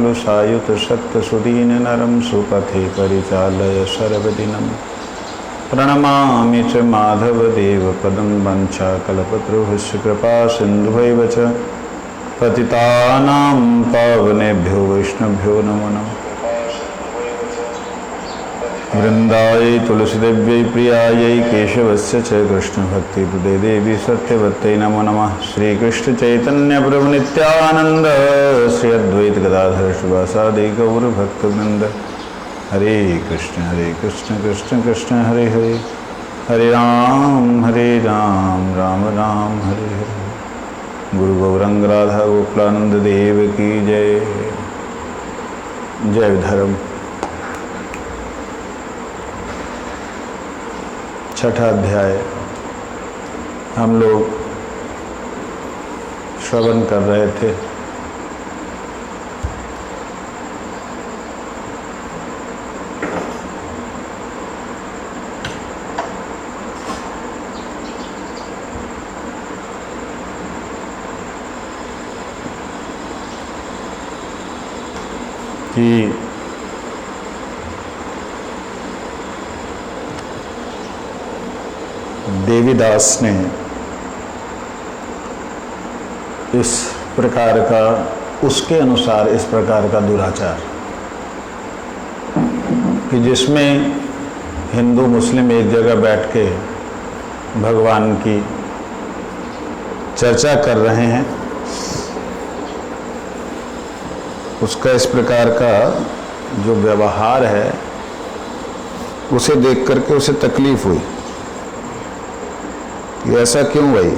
कलुषायुत सत्तसुदीन नरं सुपथे परिचालय सर्वदिनं प्रणमामि च माधवदेवपदं वञ्चाकल्पतरुभ्यश्च कृपा सिन्धुभैव च पतितानां पावनेभ्यो वैष्णवेभ्यो नमो नमः। वृन्दायै तुलसीदेव्यै प्रियायै केशवस्य च कृष्णभक्तिप्रदे देवी सत्यवत्यै नमो नमः। श्रीकृष्णचैतन्यप्रभु नित्यानन्द श्री अद्वैत गदाधर श्रीवासादि गौरभक्तवृन्द। हरे कृष्ण कृष्ण कृष्ण हरे हरे, हरे राम राम राम हरे हरे। गुरु गौरंग राधा गोकुलानंद देव की जय। जय धर्म। छठा अध्याय हम लोग श्रवण कर रहे थे। कि देवीदास ने इस प्रकार का, उसके अनुसार इस प्रकार का दुराचार कि जिसमें हिंदू मुस्लिम एक जगह बैठ के भगवान की चर्चा कर रहे हैं, उसका इस प्रकार का जो व्यवहार है उसे देख करके उसे तकलीफ हुई कि ऐसा क्यों भाई।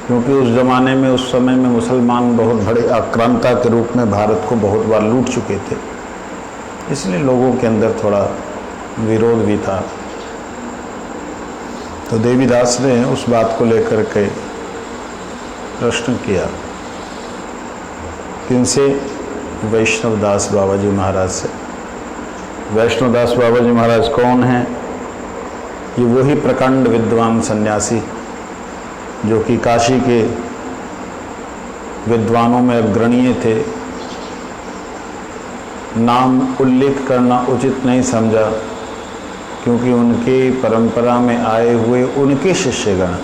क्योंकि उस जमाने में, उस समय में मुसलमान बहुत बड़े आक्रांता के रूप में भारत को बहुत बार लूट चुके थे, इसलिए लोगों के अंदर थोड़ा विरोध भी था। तो देवीदास ने उस बात को लेकर के प्रश्न किया। किनसे? वैष्णवदास बाबा जी महाराज से। वैष्णवदास बाबा जी महाराज कौन हैं? ये वही प्रकांड विद्वान सन्यासी जो कि काशी के विद्वानों में अग्रणीय थे। नाम उल्लेख करना उचित नहीं समझा, क्योंकि उनके परंपरा में आए हुए उनके शिष्यगण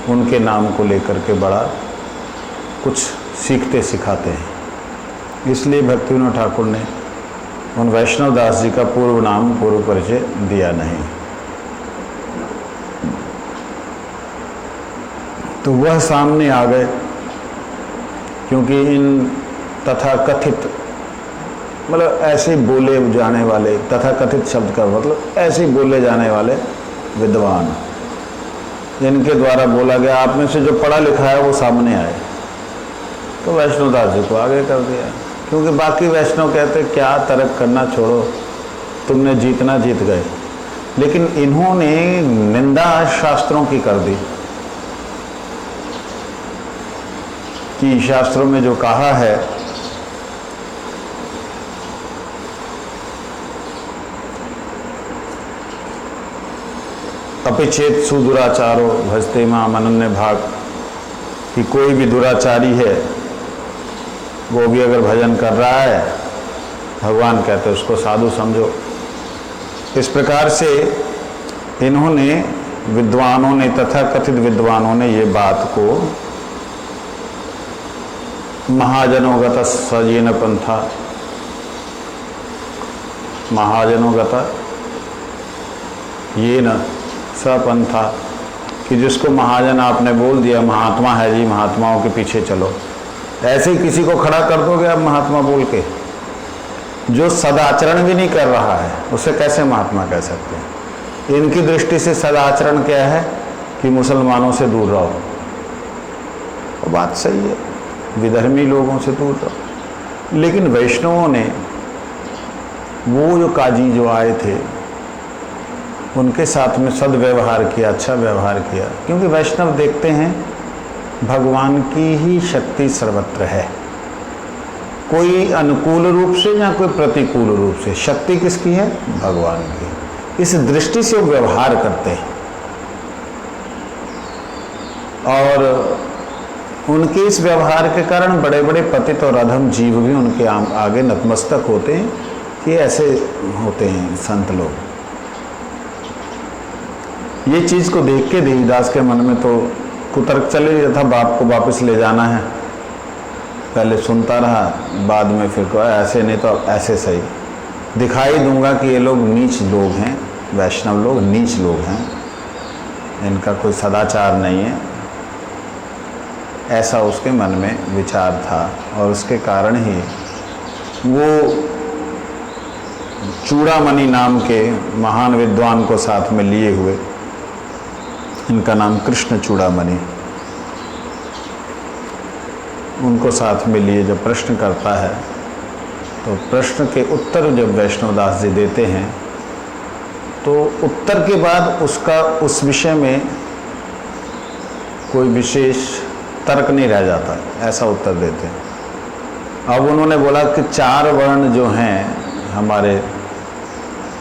उनके नाम को लेकर के बड़ा कुछ सीखते सिखाते हैं। इसलिए भक्तिविनोद ठाकुर ने उन वैष्णवदास जी का पूर्व नाम, पूर्व परिचय दिया नहीं। तो वह सामने आ गए, क्योंकि इन तथाकथित, मतलब ऐसे बोले जाने वाले, तथाकथित शब्द का मतलब ऐसे बोले जाने वाले विद्वान, जिनके द्वारा बोला गया, आप में से जो पढ़ा लिखा है वो सामने आए। तो वैष्णवदास जी को आगे कर दिया, क्योंकि बाकी वैष्णव कहते क्या तर्क करना, छोड़ो, तुमने जीतना जीत गए। लेकिन इन्होंने निंदा शास्त्रों की कर दी कि शास्त्रों में जो कहा है अपिचेत सुदुराचारो भजते माम अनन्य भाग, कि कोई भी दुराचारी है वो भी अगर भजन कर रहा है, भगवान कहते उसको साधु समझो। इस प्रकार से इन्होंने, विद्वानों ने, तथाकथित विद्वानों ने ये बात को महाजनोगत सजीन पंथा, महाजनोगत ये न सपंथा, कि जिसको महाजन आपने बोल दिया, महात्मा है जी, महात्माओं के पीछे चलो। ऐसे ही किसी को खड़ा कर दोगे आप महात्मा बोल के, जो सदाचरण भी नहीं कर रहा है, उसे कैसे महात्मा कह सकते हैं? इनकी दृष्टि से सदाचरण क्या है कि मुसलमानों से दूर रहो। वो बात सही है, विधर्मी लोगों से दूर रहो। लेकिन वैष्णवों ने, वो जो काजी जो आए थे, उनके साथ में सदव्यवहार किया, अच्छा व्यवहार किया, क्योंकि वैष्णव देखते हैं भगवान की ही शक्ति सर्वत्र है, कोई अनुकूल रूप से या कोई प्रतिकूल रूप से। शक्ति किसकी है? भगवान की। इस दृष्टि से वो व्यवहार करते हैं। और उनके इस व्यवहार के कारण बड़े बड़े पतित और अधम जीव भी उनके आगे नतमस्तक होते हैं कि ऐसे होते हैं संत लोग। ये चीज़ को देख के देवीदास के मन में तो कुतर्क चल ही रहा था, बाप को वापस ले जाना है। पहले सुनता रहा, बाद में फिर कहा ऐसे नहीं तो ऐसे सही, दिखाई दूंगा कि ये लोग नीच लोग हैं, वैष्णव लोग नीच लोग हैं, इनका कोई सदाचार नहीं है, ऐसा उसके मन में विचार था। और उसके कारण ही वो चूड़ामणि नाम के महान विद्वान को साथ में लिए हुए, इनका नाम कृष्ण चूड़ामणि, उनको साथ में लिए जब प्रश्न करता है तो प्रश्न के उत्तर जब वैष्णवदास जी देते हैं तो उत्तर के बाद उसका उस विषय में कोई विशेष तर्क नहीं रह जाता, ऐसा उत्तर देते हैं। अब उन्होंने बोला कि 4 वर्ण जो हैं, हमारे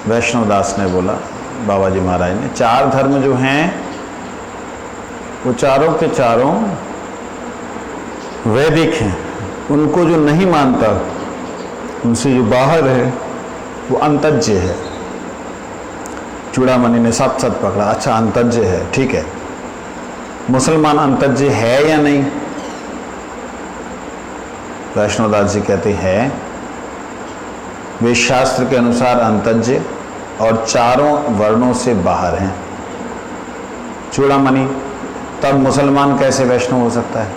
वैष्णवदास ने बोला, बाबा जी महाराज ने, 4 धर्म जो हैं वो चारों के चारों वैदिक हैं, उनको जो नहीं मानता, उनसे जो बाहर है वो अंतज्य है। चूड़ामणि ने सच पकड़ा, अच्छा अंतज्य है, ठीक है, मुसलमान अंतज्य है या नहीं? वैष्णवदास जी कहते हैं वे शास्त्र के अनुसार अंतज्य और चारों वर्णों से बाहर हैं। चूड़ामणि, तब मुसलमान कैसे वैष्णव हो सकता है?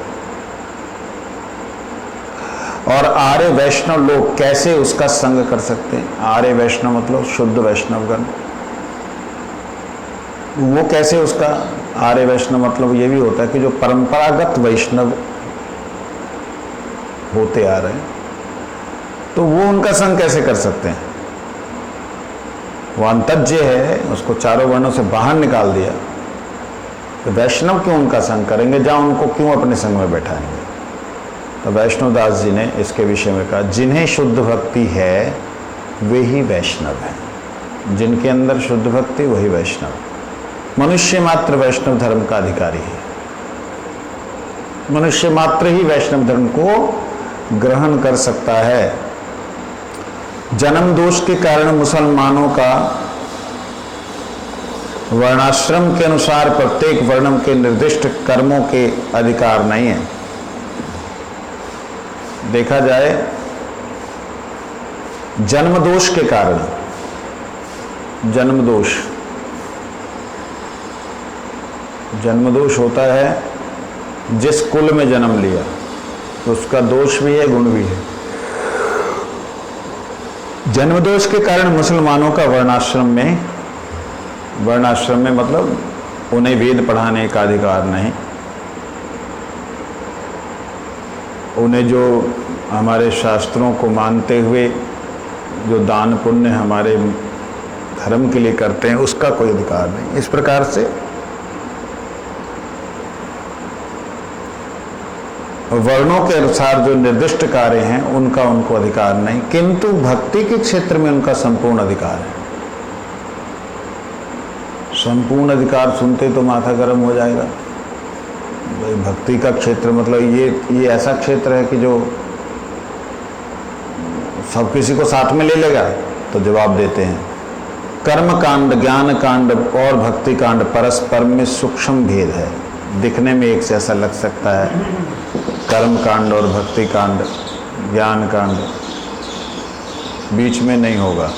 और आर्य वैष्णव लोग कैसे उसका संग कर सकते हैं? आर्य वैष्णव मतलब शुद्ध वैष्णवगण, वो कैसे उसका, आर्य वैष्णव मतलब ये भी होता है कि जो परंपरागत वैष्णव होते आ रहे हैं, तो वो उनका संग कैसे कर सकते हैं? वो अंतज्य है, उसको चारों वर्णों से बाहर निकाल दिया, तो वैष्णव क्यों उनका संग करेंगे, जहाँ उनको क्यों अपने संग में बैठाएंगे? तो वैष्णवदास जी ने इसके विषय में कहा, जिन्हें शुद्ध भक्ति है वे ही वैष्णव हैं। जिनके अंदर शुद्ध भक्ति वही वैष्णव। मनुष्य मात्र वैष्णव धर्म का अधिकारी है, मनुष्य मात्र ही वैष्णव धर्म को ग्रहण कर सकता है। जन्म दोष के कारण मुसलमानों का वर्णाश्रम के अनुसार प्रत्येक वर्णम के निर्दिष्ट कर्मों के अधिकार नहीं है। देखा जाए जन्म दोष के कारण, जन्म दोष होता है जिस कुल में जन्म लिया उसका दोष भी है, गुण भी है। जन्म दोष के कारण मुसलमानों का वर्णाश्रम में मतलब उन्हें वेद पढ़ाने का अधिकार नहीं, उन्हें जो हमारे शास्त्रों को मानते हुए जो दान पुण्य हमारे धर्म के लिए करते हैं उसका कोई अधिकार नहीं। इस प्रकार से वर्णों के अनुसार जो निर्दिष्ट कार्य हैं उनका उनको अधिकार नहीं, किंतु भक्ति के क्षेत्र में उनका संपूर्ण अधिकार है। संपूर्ण अधिकार सुनते तो माथा गर्म हो जाएगा। भाई भक्ति का क्षेत्र मतलब ये ऐसा क्षेत्र है कि जो सब किसी को साथ में ले लेगा। तो जवाब देते हैं, कर्म कांड, ज्ञान कांड और भक्ति कांड परस्पर में सूक्ष्म भेद है। दिखने में एक जैसा लग सकता है, कर्म कांड और भक्ति कांड, ज्ञान कांड बीच में नहीं होगा।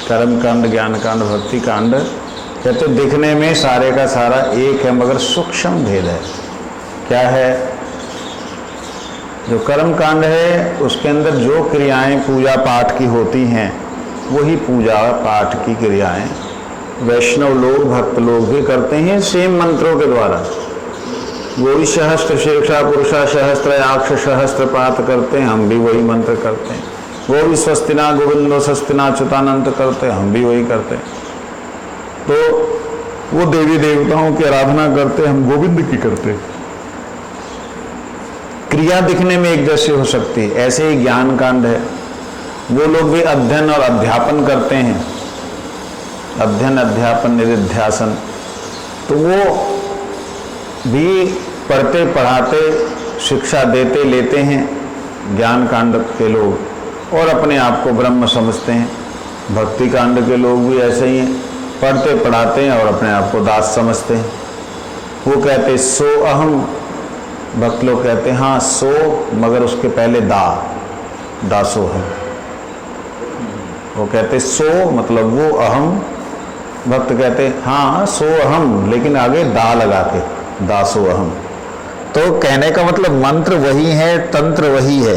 कर्म कांड, ज्ञान कांड, भक्ति कांड कहते दिखने में सारे का सारा एक है, मगर सूक्ष्म भेद है। क्या है? जो कर्म कांड है उसके अंदर जो क्रियाएं पूजा पाठ की होती हैं वही पूजा पाठ की क्रियाएं वैष्णव लोग, भक्त लोग भी करते हैं सेम मंत्रों के द्वारा। वो भी सहस्त्र शीर्षा पुरुषा सहस्त्रयाक्ष सहस्त्रपात करते हैं, हम भी वही मंत्र करते हैं। वो भी स्वस्तिना गोविंदो स्वस्तिना च्युतानंत करते हैं, हम भी वही करते हैं। तो वो देवी देवताओं की आराधना करते, हम गोविंद की करते। क्रिया दिखने में एक जैसी हो सकती है, ऐसे ही ज्ञान कांड है। वो लोग भी अध्ययन और अध्यापन करते हैं, अध्ययन अध्यापन निधिध्यासन। तो वो भी पढ़ते पढ़ाते शिक्षा देते लेते हैं ज्ञान कांड के लोग और अपने आप को ब्रह्म समझते हैं। भक्ति कांड के लोग भी ऐसे ही हैं, पढ़ते पढ़ाते हैं और अपने आप को दास समझते हैं। वो कहते सो अहम, भक्त लोग कहते हैं हाँ सो, मगर उसके पहले दासो है। वो कहते सो मतलब वो अहम, भक्त कहते हाँ सो अहम, लेकिन आगे दा लगा के दासो अहम। तो कहने का मतलब मंत्र वही है, तंत्र वही है,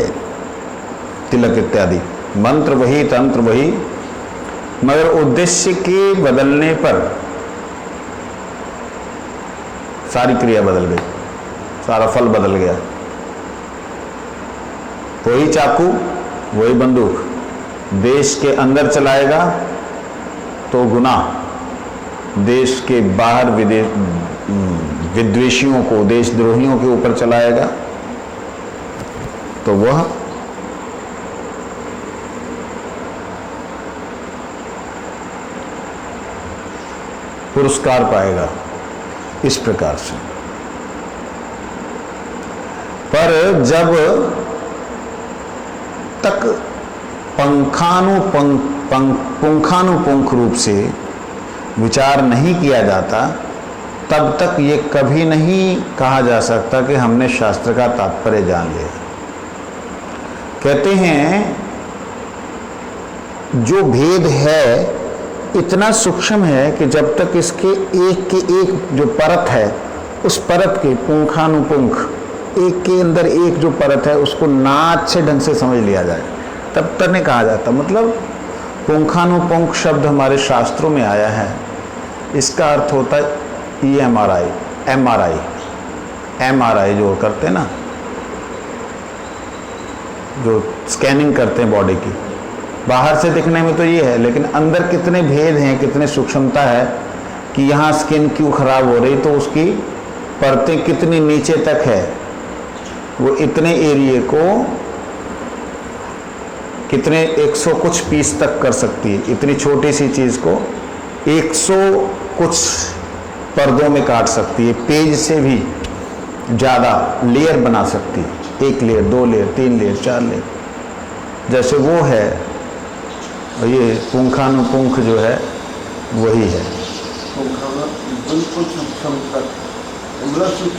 तिलक इत्यादि मंत्र वही, तंत्र वही, मगर उद्देश्य के बदलने पर सारी क्रिया बदल गई, सारा फल बदल गया। वही चाकू वही बंदूक देश के अंदर चलाएगा तो गुनाह, देश के बाहर विद्वेषियों को, देशद्रोहियों के ऊपर चलाएगा तो वह पुरस्कार पाएगा। इस प्रकार से पर जब तक पुंखानुपुंख रूप से विचार नहीं किया जाता, तब तक ये कभी नहीं कहा जा सकता कि हमने शास्त्र का तात्पर्य जान लिया। कहते हैं जो भेद है इतना सूक्ष्म है कि जब तक इसके एक के एक जो परत है, उस परत के पुंखानुपुंख, एक के अंदर एक जो परत है, उसको ना अच्छे ढंग से समझ लिया जाए तब तक नहीं कहा जाता। मतलब पुंखानुपुंख शब्द हमारे शास्त्रों में आया है, इसका अर्थ होता है EMRI, MRI जो करते हैं ना, जो स्कैनिंग करते हैं बॉडी की, बाहर से दिखने में तो ये है, लेकिन अंदर कितने भेद हैं, कितने सूक्ष्मता है कि यहाँ स्किन क्यों खराब हो रही, तो उसकी परतें कितनी नीचे तक है, वो इतने एरिए को कितने 100 कुछ पीस तक कर सकती है। इतनी छोटी सी चीज़ को 100 कुछ पर्दों में काट सकती है, पेज से भी ज़्यादा लेयर बना सकती है, 1 लेयर 2 लेयर 3 लेयर 4 लेयर, जैसे वो है। और ये पुंखानुपुंख जो है वही है,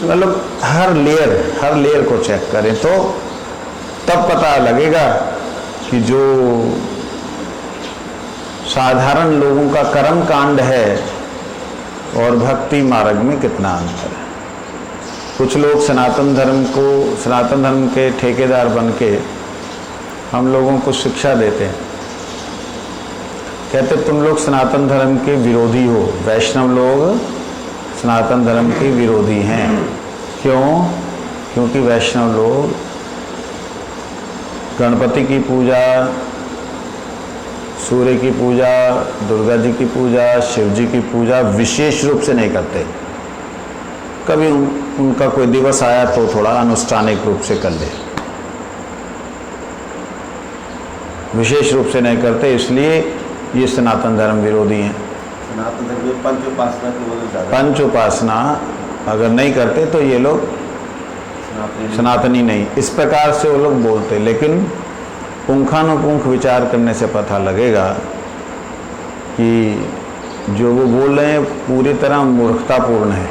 मतलब हर लेयर को चेक करें तो तब पता लगेगा कि जो साधारण लोगों का कर्म कांड है और भक्ति मार्ग में कितना अंतर है। कुछ लोग सनातन धर्म के ठेकेदार बन के हम लोगों को शिक्षा देते हैं, कहते तुम लोग सनातन धर्म के विरोधी हो, वैष्णव लोग सनातन धर्म के विरोधी हैं। क्यों? क्योंकि वैष्णव लोग गणपति की पूजा, सूर्य की पूजा, दुर्गा जी की पूजा, शिव जी की पूजा विशेष रूप से नहीं करते। कभी उनका कोई दिवस आया तो थोड़ा अनुष्ठानिक रूप से कर ले, विशेष रूप से नहीं करते, इसलिए ये सनातन धर्म विरोधी हैं। सनातन धर्म में पंच उपासना के बदले ज़्यादा, पंच उपासना अगर नहीं करते तो ये लोग सनातनी नहीं, इस प्रकार से वो लोग बोलते। लेकिन पुंखानुपुंख विचार करने से पता लगेगा कि जो वो बोल रहे हैं पूरी तरह मूर्खतापूर्ण है,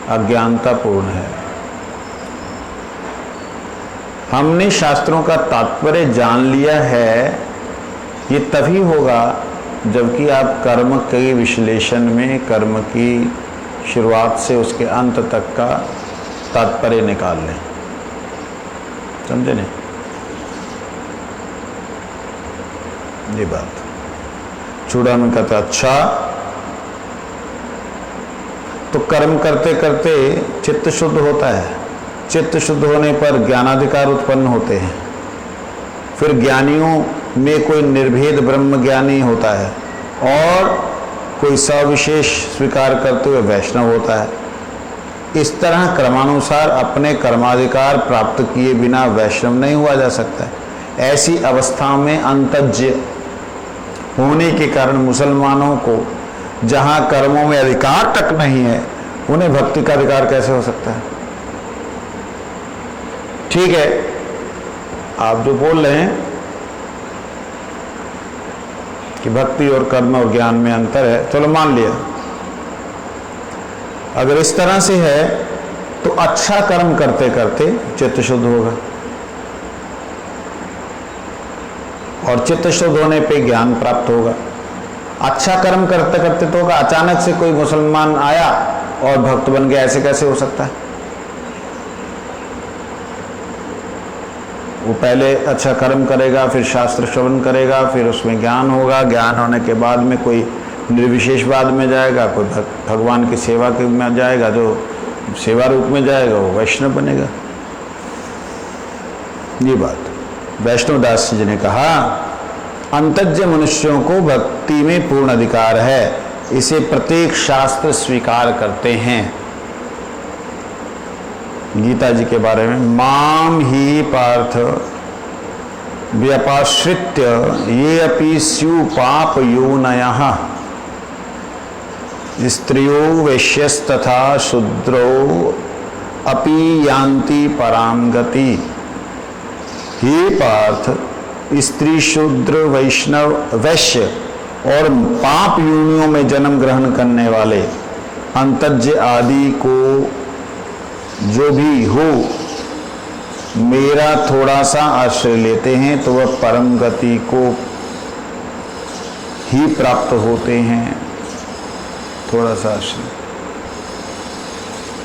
अज्ञानतापूर्ण है। हमने शास्त्रों का तात्पर्य जान लिया है, ये तभी होगा जबकि आप कर्म के विश्लेषण में कर्म की शुरुआत से उसके अंत तक का तात्पर्य निकाल लें। समझे नहीं? ये बात चूड़ामणि कहते अच्छा, तो कर्म करते करते चित्त शुद्ध होता है, चित्त शुद्ध होने पर ज्ञानाधिकार उत्पन्न होते हैं, फिर ज्ञानियों में कोई निर्भेद ब्रह्म ज्ञानी होता है और कोई सविशेष स्वीकार करते हुए वैष्णव होता है। इस तरह क्रमानुसार अपने कर्माधिकार प्राप्त किए बिना वैष्णव नहीं हुआ जा सकता। ऐसी अवस्था में अंतज्ञ होने के कारण मुसलमानों को जहाँ कर्मों में अधिकार तक नहीं है, उन्हें भक्ति का अधिकार कैसे हो सकता है? ठीक है, आप जो बोल रहे हैं कि भक्ति और कर्म और ज्ञान में अंतर है, चलो मान लिया। अगर इस तरह से है तो अच्छा कर्म करते करते चित्त शुद्ध होगा, और चित्त शुद्ध होने पे ज्ञान प्राप्त होगा। अच्छा कर्म करते करते तो होगा। अचानक से कोई मुसलमान आया और भक्त बन गया, ऐसे कैसे हो सकता है? वो पहले अच्छा कर्म करेगा, फिर शास्त्र श्रवण करेगा, फिर उसमें ज्ञान होगा, ज्ञान होने के बाद में कोई निर्विशेषवाद में जाएगा, कोई भगवान की सेवा के में जाएगा, जो सेवा रूप में जाएगा वो वैष्णव बनेगा। ये बात वैष्णव दास जी ने कहा, अंतज्ञ मनुष्यों को भक्ति में पूर्ण अधिकार है, इसे प्रत्येक शास्त्र स्वीकार करते हैं। गीता जी के बारे में, माम ही पार्थ व्यपाश्रित्य ये अपि स्यु पाप योनयः स्त्रियो वैश्यस्तथा शूद्रो अपि यान्ति पराम गति। हे पार्थ, स्त्री शूद्र वैष्णव वैश्य और पाप योनियों में जन्म ग्रहण करने वाले अंतज्ञ आदि को जो भी हो मेरा थोड़ा सा आश्रय लेते हैं तो वह परम गति को ही प्राप्त होते हैं। थोड़ा सा आश्रय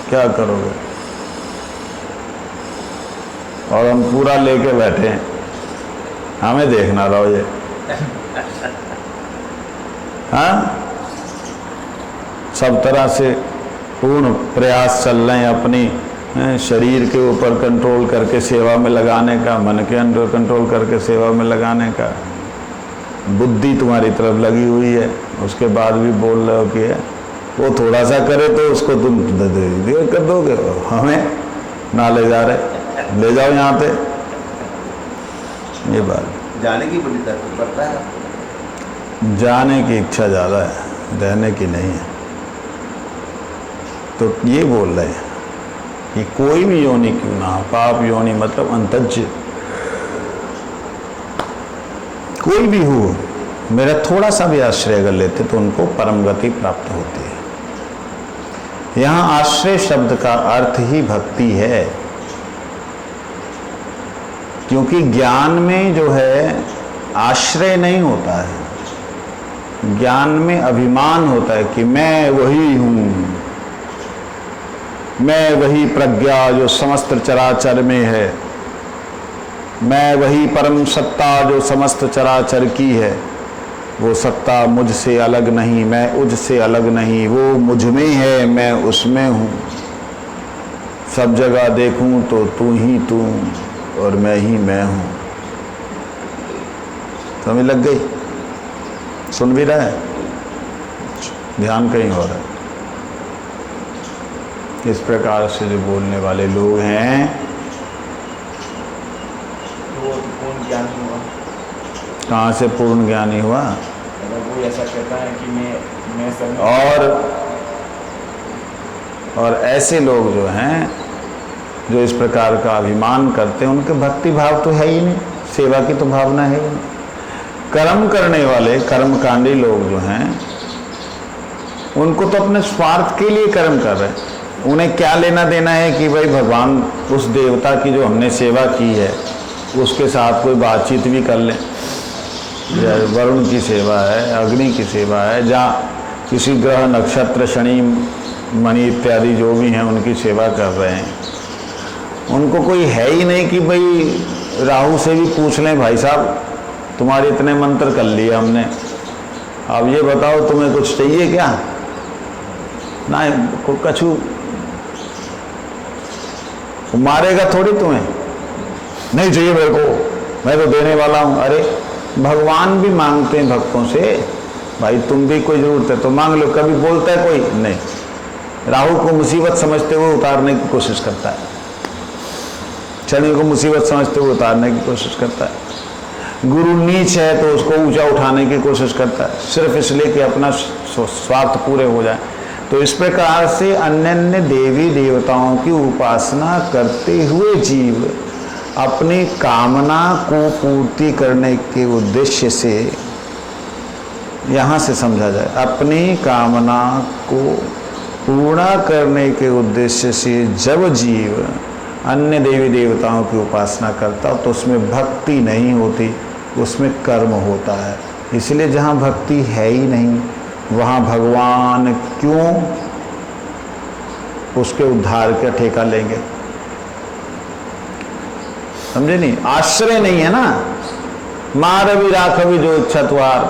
क्या करोगे? और हम पूरा लेके बैठे हैं, हमें देखना रहो ये। हाँ, सब तरह से पूर्ण प्रयास चल रहे हैं अपनी शरीर के ऊपर कंट्रोल करके सेवा में लगाने का, मन के अंदर कंट्रोल करके सेवा में लगाने का। बुद्धि तुम्हारी तरफ लगी हुई है, उसके बाद भी बोल रहे हो कि वो थोड़ा सा करे तो उसको तुम कर दोगे, हमें ना ले जा रहे, ले जाओ यहाँ पे। ये बात जाने की बड़ी तरफ पड़ता है, जाने की इच्छा ज़्यादा है, रहने की नहीं है। तो ये बोल रहे हैं कि कोई भी योनि क्यों ना हो, पाप योनि मतलब अंतज्ञ कोई भी हो, मेरा थोड़ा सा भी आश्रय अगर लेते तो उनको परम गति प्राप्त होती है। यहाँ आश्रय शब्द का अर्थ ही भक्ति है, क्योंकि ज्ञान में जो है आश्रय नहीं होता है, ज्ञान में अभिमान होता है कि मैं वही हूँ, मैं वही प्रज्ञा जो समस्त चराचर में है, मैं वही परम सत्ता जो समस्त चराचर की है। वो सत्ता मुझसे अलग नहीं, मैं उससे अलग नहीं, वो मुझ में है, मैं उसमें हूँ। सब जगह देखूँ तो तू ही तू और मैं ही मैं हूँ। समझ लग गई? सुन भी रहा है? ध्यान कहीं हो रहा है। इस प्रकार से जो बोलने वाले लोग हैं वो पूर्ण ज्ञानी हुआ। कहाँ से पूर्ण ज्ञानी हुआ? अगर वो ऐसा कहता है कि मैं सब और ऐसे लोग जो हैं जो इस प्रकार का अभिमान करते हैं, उनके भक्ति भाव तो है ही नहीं, सेवा की तो भावना है ही नहीं। कर्म करने वाले कर्मकांडी लोग जो हैं उनको तो अपने स्वार्थ के लिए कर्म कर रहे हैं। उन्हें क्या लेना देना है कि भाई भगवान उस देवता की जो हमने सेवा की है उसके साथ कोई बातचीत भी कर लें। वरुण की सेवा है, अग्नि की सेवा है, जहाँ किसी ग्रह नक्षत्र शनि मणि इत्यादि जो भी हैं उनकी सेवा कर रहे हैं, उनको कोई है ही नहीं कि भाई राहु से भी पूछ लें, भाई साहब तुम्हारे इतने मंत्र कर लिए हमने, अब ये बताओ तुम्हें कुछ चाहिए क्या? ना कछु मारेगा थोड़ी तुम्हें, नहीं चाहिए मेरे को, मैं तो देने वाला हूँ। अरे भगवान भी मांगते हैं भक्तों से, भाई तुम भी कोई जरूरत है तो मांग लो। कभी बोलता है कोई? नहीं। राहु को मुसीबत समझते हुए उतारने की कोशिश करता है, शनि को मुसीबत समझते हुए उतारने की कोशिश करता है, गुरु नीच है तो उसको ऊंचा उठाने की कोशिश करता है, सिर्फ इसलिए कि अपना स्वार्थ पूरे हो जाए। तो इस प्रकार से अन्य अन्य देवी देवताओं की उपासना करते हुए जीव अपनी कामना को पूर्ति करने के उद्देश्य से, यहाँ से समझा जाए, अपनी कामना को पूर्ण करने के उद्देश्य से जब जीव अन्य देवी देवताओं की उपासना करता तो उसमें भक्ति नहीं होती, उसमें कर्म होता है। इसलिए जहाँ भक्ति है ही नहीं वहाँ भगवान क्यों उसके उद्धार का ठेका लेंगे? समझे नहीं? आश्रय नहीं है ना। मारवी राखवी जो इच्छा द्वार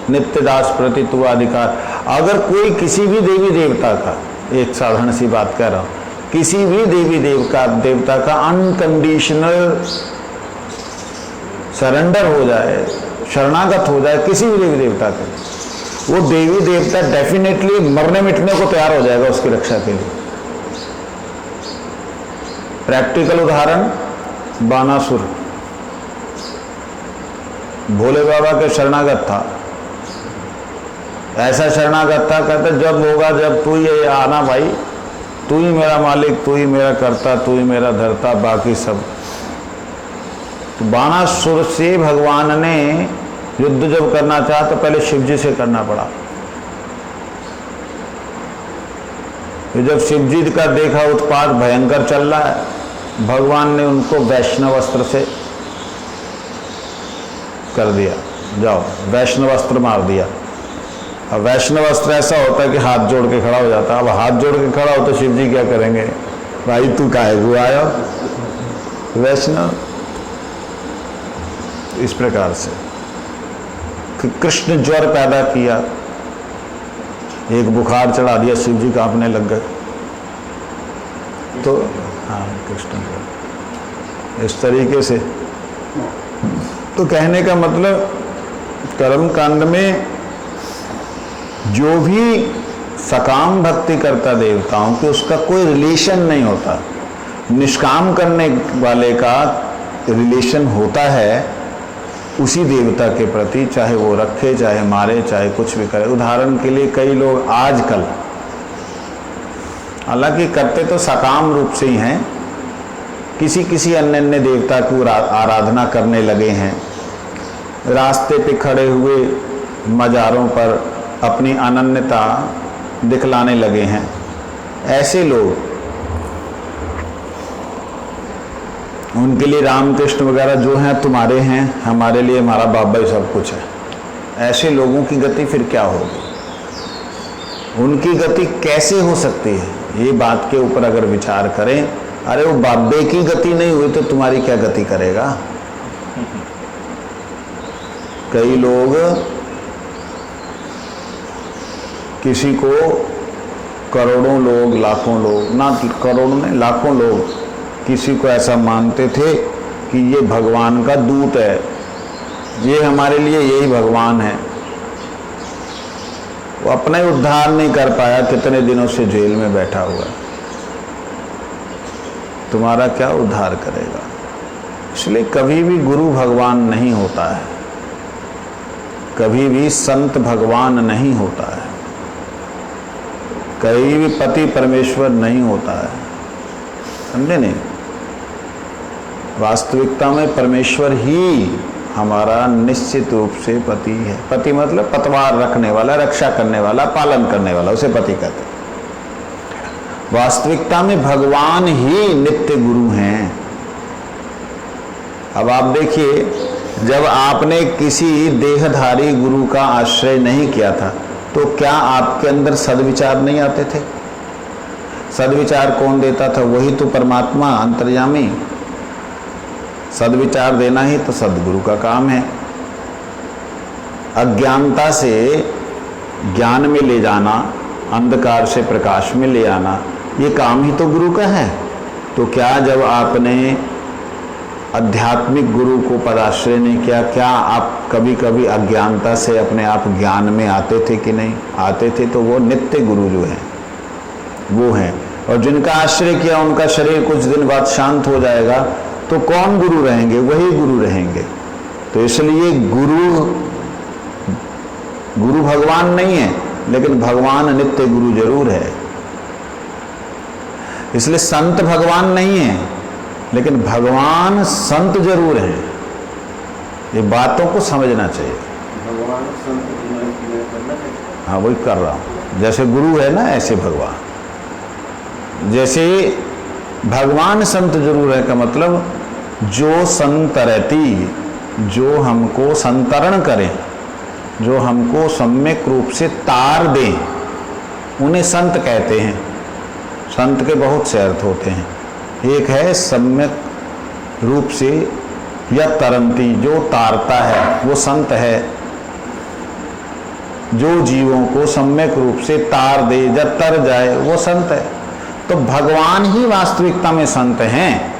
नित्यदास प्रति तु अधिकार। अगर कोई किसी भी देवी देवता का, एक साधारण सी बात कह रहा हूं, किसी भी देवी देवता का अनकंडीशनल सरेंडर हो जाए, शरणागत हो जाए किसी भी देवी देवता के, वो देवी देवता डेफिनेटली मरने मिटने को तैयार हो जाएगा उसकी रक्षा के लिए। प्रैक्टिकल उदाहरण बानासुर भोले बाबा के शरणागत था। ऐसा शरणागत था, कहते जब होगा, जब तू ये आना भाई, तू ही मेरा मालिक, तू ही मेरा कर्ता, तू ही मेरा धर्ता, बाकी सब। तो बानासुर से भगवान ने युद्ध जब करना चाहा तो पहले शिव जी से करना पड़ा। जब शिव जी का देखा उत्पात भयंकर चल रहा है, भगवान ने उनको वैष्णव अस्त्र से कर दिया, जाओ वैष्णव अस्त्र मार दिया। अब वैष्णव अस्त्र ऐसा होता है कि हाथ जोड़ के खड़ा हो जाता है। अब हाथ जोड़ के खड़ा हो तो शिव जी क्या करेंगे? भाई तू काहे को आया वैष्णव? इस प्रकार से कृष्ण ज्वर पैदा किया, एक बुखार चढ़ा दिया, शिव जी कांपने लग गए। तो हाँ, कृष्ण ज्वर इस तरीके से। तो कहने का मतलब कर्म कांड में जो भी सकाम भक्ति करता देवताओं की, उसका कोई रिलेशन नहीं होता। निष्काम करने वाले का रिलेशन होता है उसी देवता के प्रति, चाहे वो रखे, चाहे मारे, चाहे कुछ भी करे। उदाहरण के लिए कई लोग आजकल, हालांकि करते तो सकाम रूप से ही हैं, किसी किसी अन्य अन्य देवता की आराधना करने लगे हैं। रास्ते पे खड़े हुए मज़ारों पर अपनी अनन्यता दिखलाने लगे हैं। ऐसे लोग, उनके लिए रामकृष्ण वगैरह जो हैं तुम्हारे हैं, हमारे लिए हमारा बाबा ही सब कुछ है। ऐसे लोगों की गति फिर क्या होगी? उनकी गति कैसे हो सकती है? ये बात के ऊपर अगर विचार करें, अरे वो बाबे की गति नहीं हुई तो तुम्हारी क्या गति करेगा? कई लोग किसी को, करोड़ों लोग, लाखों लोग, ना करोड़ों नहीं लाखों लोग किसी को ऐसा मानते थे कि ये भगवान का दूत है, ये हमारे लिए यही भगवान है। वो अपना ही उद्धार नहीं कर पाया, कितने दिनों से जेल में बैठा हुआ है। तुम्हारा क्या उद्धार करेगा? इसलिए कभी भी गुरु भगवान नहीं होता है, कभी भी संत भगवान नहीं होता है, कहीं भी पति परमेश्वर नहीं होता है। समझे नहीं? वास्तविकता में परमेश्वर ही हमारा निश्चित रूप से पति है। पति मतलब पतवार रखने वाला, रक्षा करने वाला, पालन करने वाला, उसे पति कहते हैं। वास्तविकता में भगवान ही नित्य गुरु हैं। अब आप देखिए, जब आपने किसी देहधारी गुरु का आश्रय नहीं किया था तो क्या आपके अंदर सद्विचार नहीं आते थे? सद्विचार कौन देता था? वही तो परमात्मा अंतर्यामी। सद्विचार देना ही तो सद्गुरु का काम है। अज्ञानता से ज्ञान में ले जाना, अंधकार से प्रकाश में ले आना, ये काम ही तो गुरु का है। तो क्या जब आपने आध्यात्मिक गुरु को पदाश्रय नहीं किया, क्या आप कभी कभी अज्ञानता से अपने आप ज्ञान में आते थे कि नहीं? आते थे। तो वो नित्य गुरु जो हैं वो हैं। और जिनका आश्रय किया उनका शरीर कुछ दिन बाद शांत हो जाएगा, तो कौन गुरु रहेंगे? वही गुरु रहेंगे। तो इसलिए गुरु भगवान नहीं है, लेकिन भगवान नित्य गुरु जरूर है। इसलिए संत भगवान नहीं है, लेकिन भगवान संत जरूर है। ये बातों को समझना चाहिए। भगवान संत करना चाहिए। हाँ, वही कर रहा हूं। जैसे गुरु है ना, ऐसे भगवान। जैसे भगवान संत जरूर है का मतलब जो संतरति, जो हमको संतरण करें, जो हमको सम्यक रूप से तार दें, उन्हें संत कहते हैं। संत के बहुत से अर्थ होते हैं। एक है सम्यक रूप से या तरंती, जो तारता है वो संत है। जो जीवों को सम्यक रूप से तार दे या तर जाए वो संत है। तो भगवान ही वास्तविकता में संत हैं,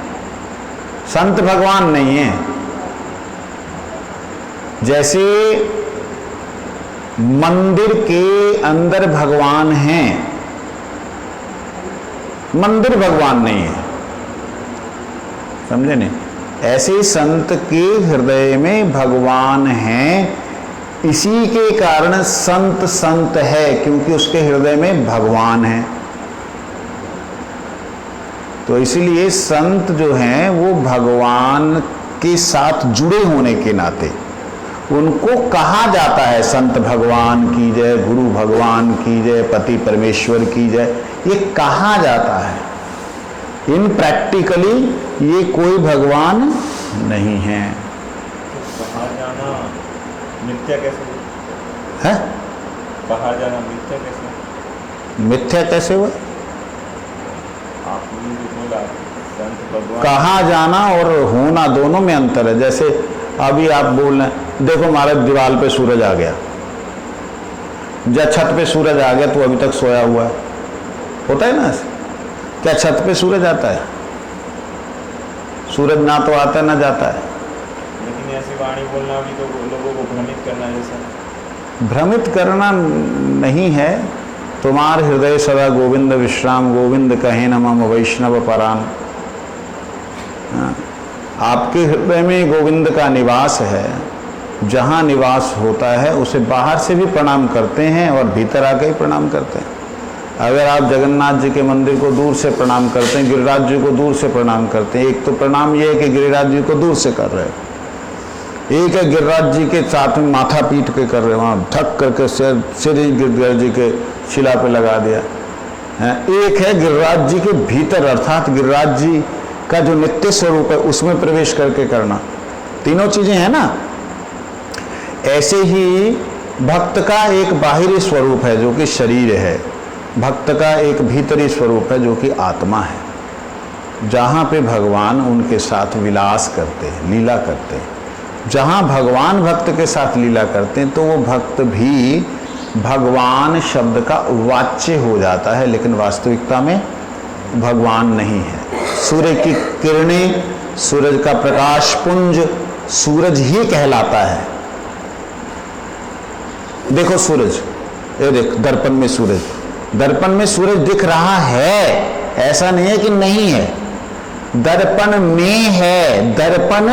संत भगवान नहीं है। जैसे मंदिर के अंदर भगवान हैं, मंदिर भगवान नहीं है, समझे नहीं? ऐसे संत के हृदय में भगवान हैं, इसी के कारण संत संत है, क्योंकि उसके हृदय में भगवान है। तो इसीलिए संत जो हैं वो भगवान के साथ जुड़े होने के नाते उनको कहा जाता है संत भगवान की जय, गुरु भगवान की जय, पति परमेश्वर की जय, ये कहा जाता है। इन प्रैक्टिकली ये कोई भगवान नहीं है। बाहर जाना मिथ्या कैसे है? बाहर जाना मिथ्या कैसे? मिथ्या कैसे हुआ? आपने जो बोला संत भगवान, कहा जाना और होना दोनों में अंतर है। जैसे अभी आप बोल रहे हैं, देखो हमारे दीवार पे सूरज आ गया, या छत पे सूरज आ गया तो अभी तक सोया हुआ है, होता है ना ऐसे? क्या छत पे सूरज आता है? सूरज ना तो आता है ना जाता है। लेकिन ऐसी वाणी बोलना भी तो लोगों को भ्रमित करना जैसा। भ्रमित करना नहीं है। तुम्हार हृदय सदा गोविंद विश्राम, गोविंद कहे न मम वैष्णव परान। आपके हृदय में गोविंद का निवास है। जहाँ निवास होता है उसे बाहर से भी प्रणाम करते हैं और भीतर आके ही प्रणाम करते हैं। अगर आप जगन्नाथ जी के मंदिर को दूर से प्रणाम करते हैं, गिरिराज जी को दूर से प्रणाम करते हैं, एक तो प्रणाम ये है कि गिरिराज जी को दूर से कर रहे हैं, एक है गिरिराज जी के साथ में माथा पीट के कर रहे हैं, वहाँ ठक करके सिर ही गिरिराज जी के शिला पे लगा दिया है। एक है गिरिराज जी के भीतर, अर्थात गिरिराज जी का जो नित्य स्वरूप है उसमें प्रवेश करके करना। तीनों चीजें हैं ना। ऐसे ही भक्त का एक बाहरी स्वरूप है जो कि शरीर है, भक्त का एक भीतरी स्वरूप है जो कि आत्मा है। जहाँ पे भगवान उनके साथ विलास करते हैं, लीला करते हैं, जहाँ भगवान भक्त के साथ लीला करते हैं तो वो भक्त भी भगवान शब्द का वाच्य हो जाता है, लेकिन वास्तविकता में भगवान नहीं है। सूर्य की किरणें, सूरज का प्रकाश पुंज सूरज ही कहलाता है। देखो सूरज, ये देख दर्पण में सूरज, दर्पण में सूरज दिख रहा है, ऐसा नहीं है कि नहीं है। दर्पण में है, दर्पण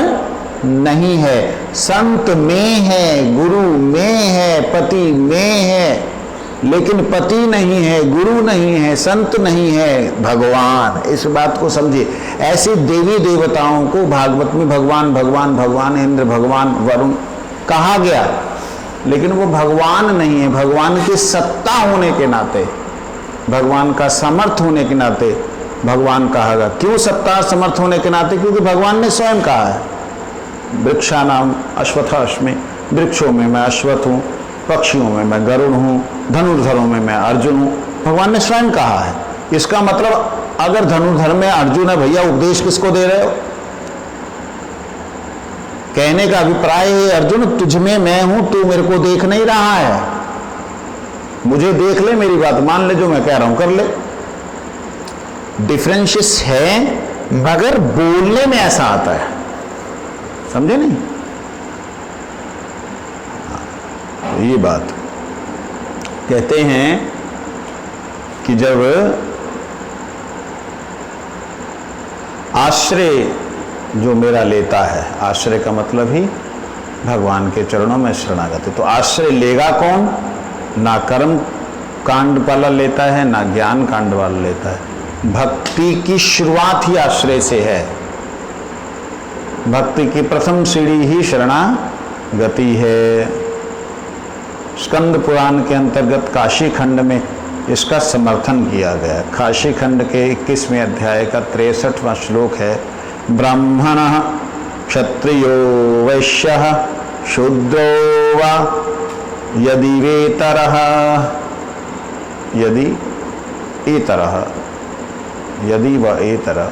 नहीं है। संत में है, गुरु में है, पति में है, लेकिन पति नहीं है, गुरु नहीं है, संत नहीं है, भगवान। इस बात को समझिए। ऐसे देवी देवताओं को भागवत में भगवान भगवान भगवान, इंद्र भगवान, वरुण कहा गया, लेकिन वो भगवान नहीं है। भगवान की सत्ता होने के नाते, भगवान का समर्थ होने के नाते भगवान कहा गया। क्यों सत्ता समर्थ होने के नाते? क्योंकि भगवान ने स्वयं कहा है, वृक्षानाम अश्वत्थाश्वि, वृक्षों में मैं अश्वत्थ हूँ, पक्षियों में मैं गरुड़ हूँ, धनुर्धरों में मैं अर्जुन हूँ। भगवान ने स्वयं कहा है। इसका मतलब अगर धनुर्धर में अर्जुन है, भैया उपदेश किसको दे रहे हो? कहने का अभिप्राय है अर्जुन तुझ में मैं हूं, तू मेरे को देख नहीं रहा है, मुझे देख ले, मेरी बात मान ले, जो मैं कह रहा हूं कर ले। डिफरेंशियस है, मगर बोलने में ऐसा आता है, समझे नहीं? तो ये बात कहते हैं कि जब आश्रय जो मेरा लेता है, आश्रय का मतलब ही भगवान के चरणों में शरणागत है, तो आश्रय लेगा कौन? ना कर्म कांड वाला लेता है ना ज्ञान कांड वाला लेता है। भक्ति की शुरुआत ही आश्रय से है। भक्ति की प्रथम सीढ़ी ही शरणागति है। स्कंद पुराण के अंतर्गत काशी खंड में इसका समर्थन किया गया। काशी खंड के 21वें अध्याय का 63वां श्लोक है, ब्राह्मणः क्षत्रियो वैश्यः शूद्रो वा यदि वेतरः, यदि एतरः, यदि व एतरः,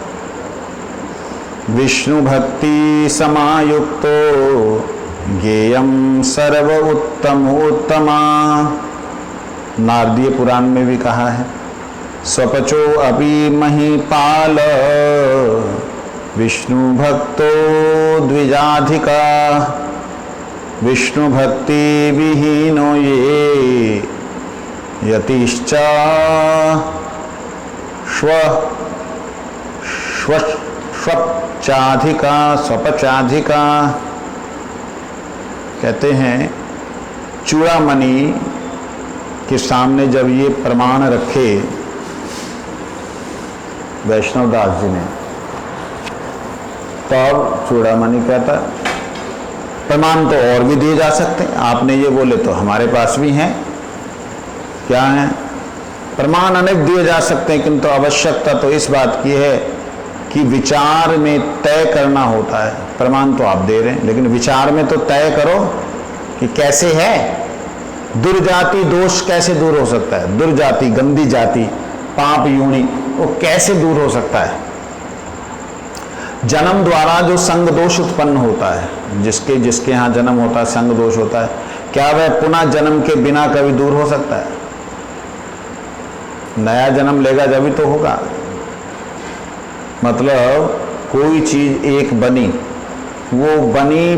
विष्णु भक्ति समायुक्तो ज्ञेयं सर्व उत्तमोत्तमा। नारदीय पुराण में भी कहा है, स्वपचो अपि महीपाल विष्णु भक्तो द्विजाधिका, विष्णु भक्ति विहीनो ये यतिश्च स्वपचाधिका, स्वपचाधिका। कहते हैं चूड़ामणि के सामने जब ये प्रमाण रखे वैष्णवदास जी ने, तब चूड़ामणि कहता प्रमाण तो और भी दिए जा सकते हैं, आपने ये बोले तो हमारे पास भी हैं। क्या है? प्रमाण अनेक दिए जा सकते हैं, किंतु आवश्यकता तो इस बात की है कि विचार में तय करना होता है। प्रमाण तो आप दे रहे हैं, लेकिन विचार में तो तय करो कि कैसे है। दुर्जाति दोष कैसे दूर हो सकता है? दुर्जाति, गंदी जाति, पाप यूणी, वो कैसे दूर हो सकता है? जन्म द्वारा जो संग दोष उत्पन्न होता है, जिसके यहाँ जन्म होता है संग दोष होता है, क्या वह पुनः जन्म के बिना कभी दूर हो सकता है? नया जन्म लेगा जब तो होगा। मतलब कोई चीज एक बनी, वो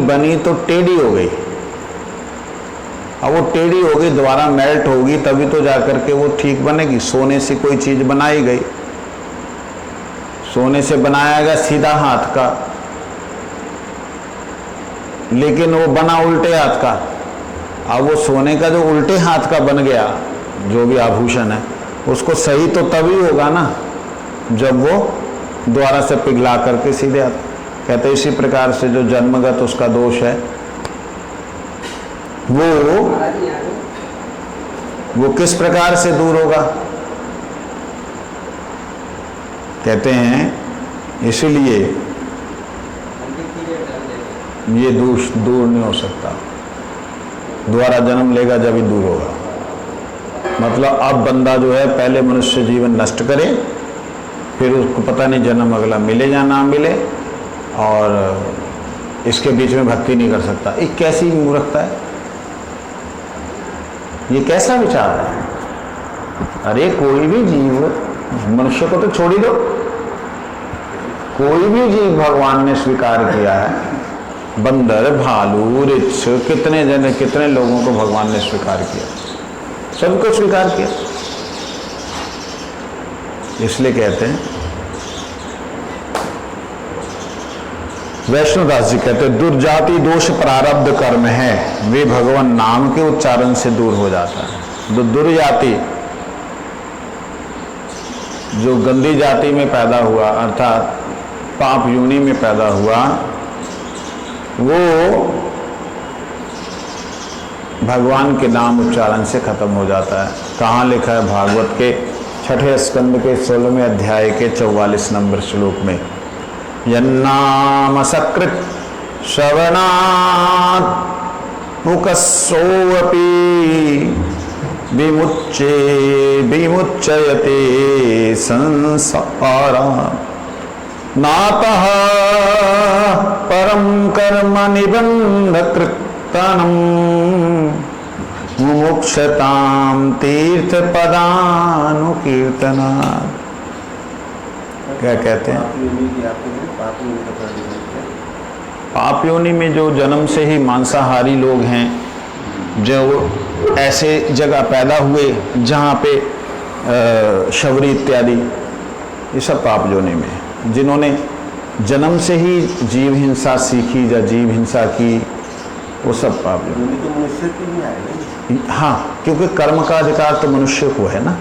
बनी तो टेढ़ी हो गई, अब वो टेढ़ी हो गई दोबारा मेल्ट होगी तभी तो जाकर के वो ठीक बनेगी। सोने से कोई चीज बनाई गई, सोने से बनाया गया सीधा हाथ का, लेकिन वो बना उल्टे हाथ का। अब वो सोने का जो उल्टे हाथ का बन गया जो भी आभूषण है, उसको सही तो तभी होगा ना जब वो द्वारा से पिघला करके सीधे हाथ। कहते इसी प्रकार से जो जन्मगत उसका दोष है वो किस प्रकार से दूर होगा? कहते हैं इसलिए ये दोष दूर नहीं हो सकता, दोबारा जन्म लेगा जब ही दूर होगा। मतलब अब बंदा जो है पहले मनुष्य जीवन नष्ट करे, फिर उसको पता नहीं जन्म अगला मिले या ना मिले, और इसके बीच में भक्ति नहीं कर सकता। ये कैसी मूर्खता है? ये कैसा विचार है? अरे कोई भी जीव, मनुष्य को तो छोड़ ही दो, कोई भी जीव भगवान ने स्वीकार किया है। बंदर, भालू, रिछ, कितने लोगों को भगवान ने स्वीकार किया, सबको स्वीकार किया। इसलिए कहते हैं, वैष्णवदास जी कहते हैं दुर्जाति दोष प्रारब्ध कर्म है, वे भगवान नाम के उच्चारण से दूर हो जाता है। दुर्जाति जो गंदी जाति में पैदा हुआ, अर्थात पाप योनि में पैदा हुआ, वो भगवान के नाम उच्चारण से खत्म हो जाता है। कहाँ लिखा है? भागवत के 6ठे स्कंद के 16वें अध्याय के 44 नंबर श्लोक में, यन्नाम सकृत श्रवणात् मुकस्सोऽपि विमुच्यते संसारात् नातः परं कर्म निबन्धकृत्तनं मुमुक्षतां तीर्थपदानुकीर्तनात्। क्या कहते हैं? पाप योनि में जो जन्म से ही मांसाहारी लोग हैं, जो ऐसे जगह पैदा हुए जहाँ पे शबरी इत्यादि, ये सब पाप योनि में है। जिन्होंने जन्म से ही जीव हिंसा सीखी या जीव हिंसा की, वो सब पाप योनि। योनि तो मनुष्य की नहीं आएगा। हाँ, क्योंकि कर्म का अधिकार तो मनुष्य को है ना,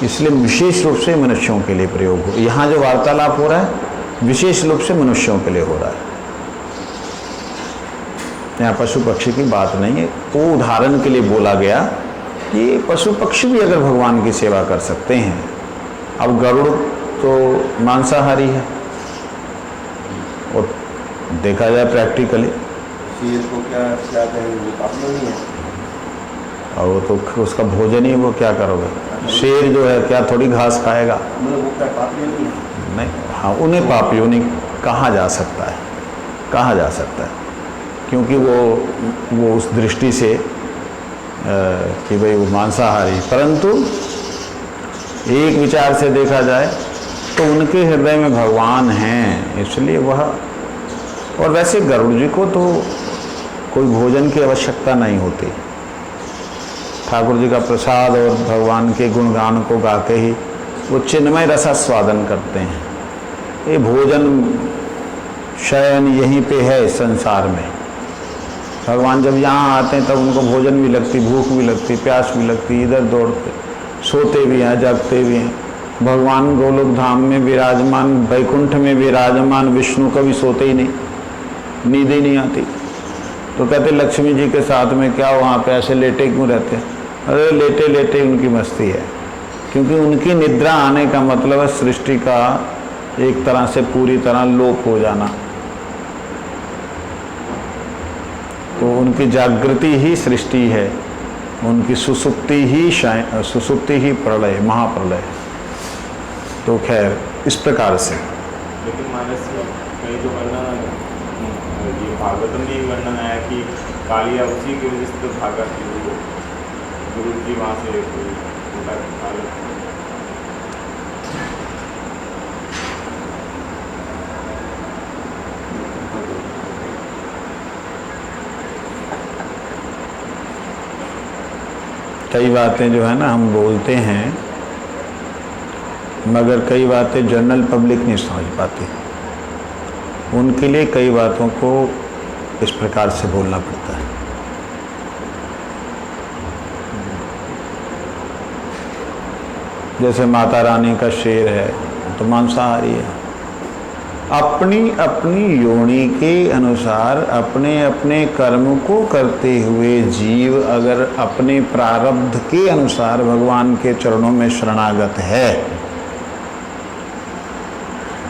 इसलिए विशेष रूप से मनुष्यों के लिए प्रयोग हो। यहाँ जो वार्तालाप हो रहा है विशेष रूप से मनुष्यों के लिए हो रहा है, यहाँ पशु पक्षी की बात नहीं है। वो उदाहरण के लिए बोला गया कि पशु पक्षी भी अगर भगवान की सेवा कर सकते हैं। अब गरुड़ तो मांसाहारी है, और देखा जाए प्रैक्टिकली शेर को क्या क्या कहेंगे, वो पाप नहीं है। और वो तो उसका भोजन ही, वो क्या करोगे? शेर जो है क्या थोड़ी घास खाएगा? मतलब वो क्या पाप नहीं है? नहीं, हाँ, उन्हें पाप योनि कहा जा सकता है, कहा जा सकता है, क्योंकि वो उस दृष्टि से कि भाई वो मांसाहारी। परंतु एक विचार से देखा जाए तो उनके हृदय में भगवान हैं, इसलिए वह। और वैसे गरुड़ जी को तो कोई भोजन की आवश्यकता नहीं होती। ठाकुर जी का प्रसाद और भगवान के गुणगान को गा के ही वो चिन्मय रसास्वादन करते हैं। ये भोजन शयन यहीं पे है इस संसार में। भगवान जब यहाँ आते हैं तब उनको भोजन भी लगती, भूख भी लगती, प्यास भी लगती, इधर दौड़ते, सोते भी हैं, जागते भी हैं। भगवान गोलोक धाम में विराजमान, वैकुंठ में विराजमान विष्णु कभी सोते ही नहीं, नींद ही नहीं आती। तो कहते लक्ष्मी जी के साथ में क्या वहाँ पे ऐसे लेटे क्यों रहते हैं? अरे लेटे लेटे उनकी मस्ती है, क्योंकि उनकी निद्रा आने का मतलब है सृष्टि का एक तरह से पूरी तरह लोप हो जाना। तो उनकी जागृति ही सृष्टि है, उनकी सुसुप्ति ही प्रलय, महाप्रलय। तो खैर इस प्रकार से। लेकिन मानस कहीं जो वर्णन, ये भागवतम में वर्णन आया कि कालिया उसी के वजह से भागा थी, गुरु जी वहाँ से उनका कई बातें जो है ना हम बोलते हैं, मगर कई बातें जनरल पब्लिक नहीं समझ पाती। उनके लिए कई बातों को इस प्रकार से बोलना पड़ता है। जैसे माता रानी का शेर है तो मांसाहारी है। अपनी अपनी योनि के अनुसार अपने अपने कर्म को करते हुए जीव अगर अपने प्रारब्ध के अनुसार भगवान के चरणों में शरणागत है,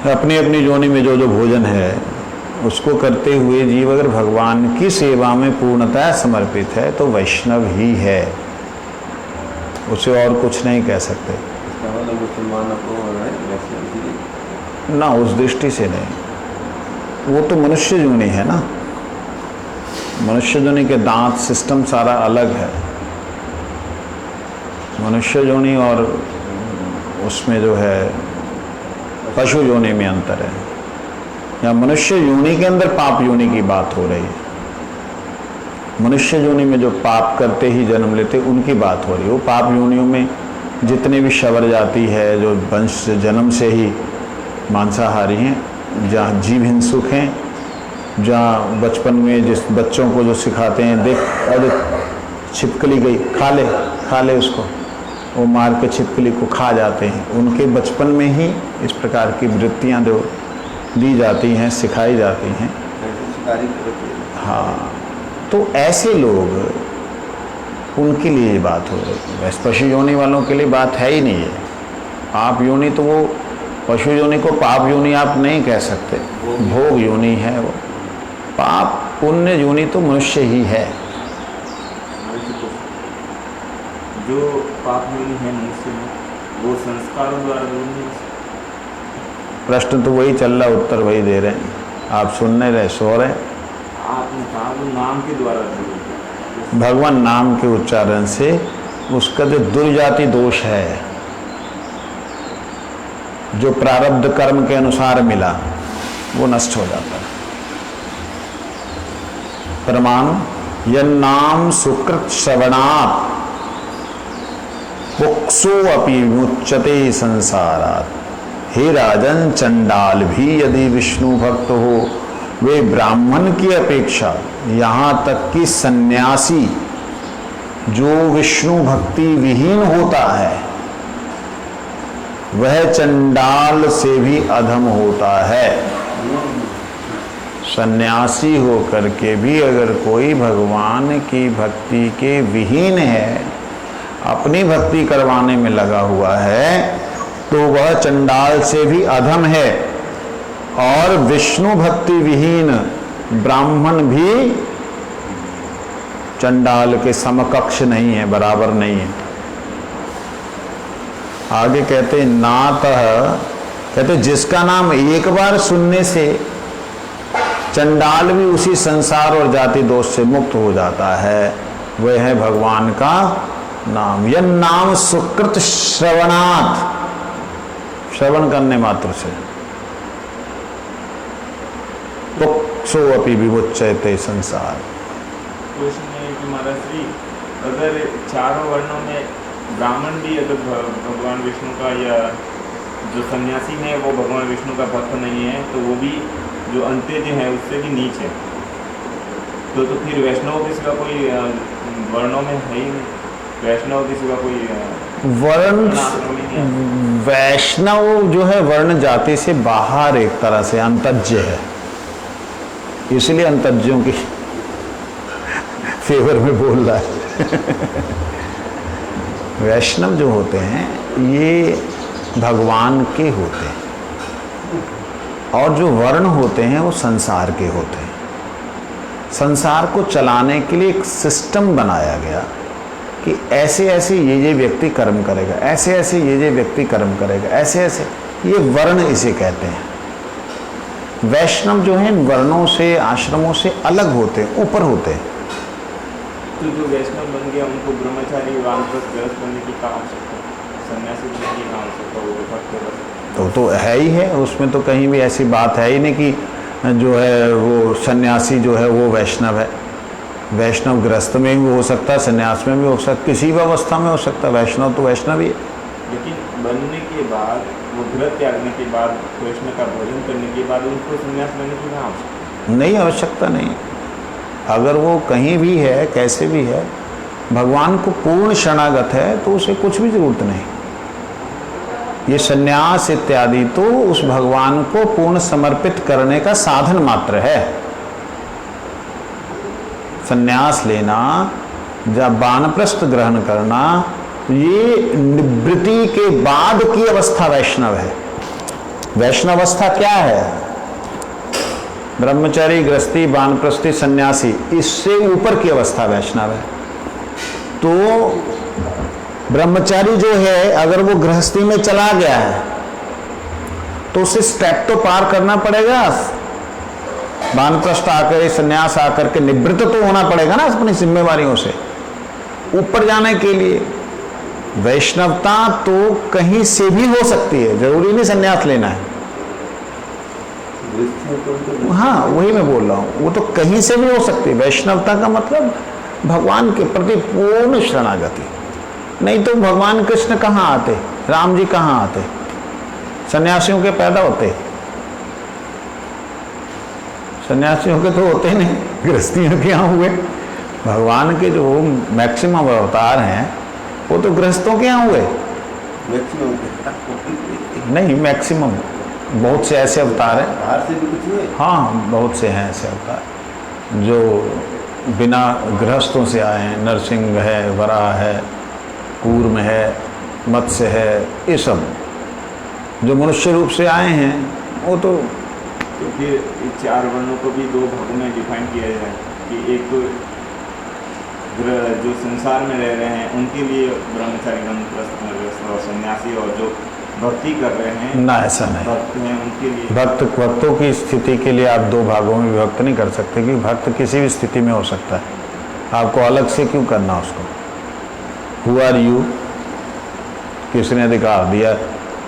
अपनी अपनी योनि में जो जो भोजन है उसको करते हुए जीव अगर भगवान की सेवा में पूर्णतः समर्पित है तो वैष्णव ही है, उसे और कुछ नहीं कह सकते। इसका मतलब मुसलमानों को ना, उस दृष्टि से नहीं, वो तो मनुष्य योनि है ना। मनुष्य योनि के दांत सिस्टम सारा अलग है। मनुष्य योनि और उसमें जो है पशु योनि में अंतर है। या मनुष्य योनि के अंदर पाप योनि की बात हो रही है। मनुष्य योनि में जो पाप करते ही जन्म लेते उनकी बात हो रही है। वो पाप योनियों में जितने भी शवर जाति है, जो वंश जन्म से ही मांसाहारी हैं, जहाँ जीव हिंसुक हैं, जहाँ बचपन में जिस बच्चों को जो सिखाते हैं, देख अरे छिपकली गई, खा ले उसको, वो मार के छिपकली को खा जाते हैं। उनके बचपन में ही इस प्रकार की वृत्तियाँ जो दी जाती हैं, सिखाई जाती हैं। हाँ, तो ऐसे लोग, उनके लिए ये बात हो रही है। वैसे पशु योनि वालों के लिए बात है ही नहीं है। पाप योनि तो वो पशु योनि को पाप योनि आप नहीं कह सकते, भोग योनि है वो। पाप पुण्य योनि तो मनुष्य ही है। जो पाप योनि है मनुष्य में, वो संस्कारों द्वारा नहीं। प्रश्न तो वही चल रहा, उत्तर वही दे रहे हैं, आप सुनने रहे, सो रहे। आपने कहा वो नाम के द्वारा, भगवान नाम के उच्चारण से उसका जो दुर्जाति दोष है, जो प्रारब्ध कर्म के अनुसार मिला, वो नष्ट हो जाता है। प्रमाण यन्नाम सुकृत श्रवणात् मुक्षो अपि मुच्यते संसारात्। हे राजन, चंडाल भी यदि विष्णु भक्त हो वे ब्राह्मण की अपेक्षा यहाँ तक कि सन्यासी जो विष्णु भक्ति विहीन होता है वह चंडाल से भी अधम होता है। सन्यासी होकर के भी अगर कोई भगवान की भक्ति के विहीन है, अपनी भक्ति करवाने में लगा हुआ है, तो वह चंडाल से भी अधम है। और विष्णु भक्ति विहीन ब्राह्मण भी चंडाल के समकक्ष नहीं है, बराबर नहीं है। आगे कहते नातः, कहते जिसका नाम एक बार सुनने से चंडाल भी उसी संसार और जाति दोष से मुक्त हो जाता है, वह है भगवान का नाम। यह नाम सुकृत श्रवणात्, श्रवण करने मात्र से पुक्षो अपि विमुच्यते संसार। क्वेश्चन है कि महाराज जी, अगर चारों वर्णों में ब्राह्मण भी अगर भगवान विष्णु का, या जो सन्यासी है वो भगवान विष्णु का भक्त नहीं है, तो वो भी जो अंत्यज है उससे भी नीच है, तो फिर वैष्णव किसी का कोई वर्णों में है ही नहीं, वैष्णव किसी का कोई वर्ण, वैष्णव जो है वर्ण जाति से बाहर एक तरह से अंतज्य है, इसलिए अंतज्यों की फेवर में बोल रहा है। वैष्णव जो होते हैं ये भगवान के होते हैं, और जो वर्ण होते हैं वो संसार के होते हैं। संसार को चलाने के लिए एक सिस्टम बनाया गया कि ऐसे ऐसे ये व्यक्ति कर्म करेगा, ऐसे ऐसे ये व्यक्ति कर्म करेगा, ऐसे ऐसे, ये वर्ण इसे कहते हैं। वैष्णव जो है वर्णों से, आश्रमों से अलग होते हैं, ऊपर होते हैं। तो जो वैष्णव बन गया उनको ब्रह्मचारी वानप्रस्थ गृहस्थ बनने की क्या आवश्यकता, सन्यासी बनने की क्या आवश्यकता, वो भक्त है तो है ही है, उसमें तो कहीं भी ऐसी बात है ही नहीं कि जो है वो सन्यासी जो है वो वैष्णव है। वैष्णव गृहस्थ में भी हो सकता है, सन्यास में भी हो सकता है, किसी भी अवस्था में हो सकता है। वैष्णव तो वैष्णव ही है। लेकिन बनने के बाद, वो गृह त्यागने के बाद, कृष्ण का भजन करने के बाद उनको सन्यास लेने की क्या आवश्यकता? नहीं, आवश्यकता नहीं। अगर वो कहीं भी है, कैसे भी है, भगवान को पूर्ण शरणागत है तो उसे कुछ भी जरूरत नहीं। ये सन्यास इत्यादि तो उस भगवान को पूर्ण समर्पित करने का साधन मात्र है। सन्यास लेना, जब वानप्रस्थ ग्रहण करना, ये निवृत्ति के बाद की अवस्था वैष्णव है। वैष्णव अवस्था क्या है? ब्रह्मचारी, गृहस्थी, वानप्रस्थी, सन्यासी, इससे ऊपर की अवस्था वैष्णव है। तो ब्रह्मचारी जो है अगर वो गृहस्थी में चला गया है तो उसे स्टेप तो पार करना पड़ेगा। वानप्रस्थ आकर, सन्यास आकर के निवृत्त तो होना पड़ेगा ना अपनी जिम्मेवारियों से। ऊपर जाने के लिए वैष्णवता तो कहीं से भी हो सकती है, जरूरी नहीं सन्यास लेना है। हाँ, वही मैं बोल रहा हूँ, वो तो कहीं से भी हो सकती है। वैष्णवता का मतलब भगवान के प्रति पूर्ण शरणागति। नहीं तो भगवान कृष्ण कहाँ आते, राम जी कहाँ आते? सन्यासियों के पैदा होते, सन्यासियों के तो होते नहीं, गृहस्थियों के यहाँ हुए। भगवान के जो मैक्सिमम अवतार हैं वो तो गृहस्थों के यहाँ हुए। नहीं, मैक्सिमम, बहुत से ऐसे अवतार हैं, बाहर से भी कुछ हुए। हाँ, बहुत से हैं ऐसे अवतार जो बिना गृहस्थों से आए हैं। नरसिंह है, वराह है, कूर्म है, मत्स्य है, ये सब जो मनुष्य रूप से आए हैं वो तो फिर चार वर्णों को भी दो भागों में डिफाइन किया जाए कि एक तो जो संसार में रह रहे हैं उनके लिए ब्रह्मचारी, वानप्रस्थ और सन्यासी, और जो भक्ति कर रहे हैं ना, ऐसा नहीं। भक्त हैं उनके लिए भक्तों की स्थिति के लिए आप दो भागों में विभक्त नहीं कर सकते, क्योंकि भक्त किसी भी स्थिति में हो सकता है। आपको अलग से क्यों करना उसको? Who are you? किसने अधिकार दिया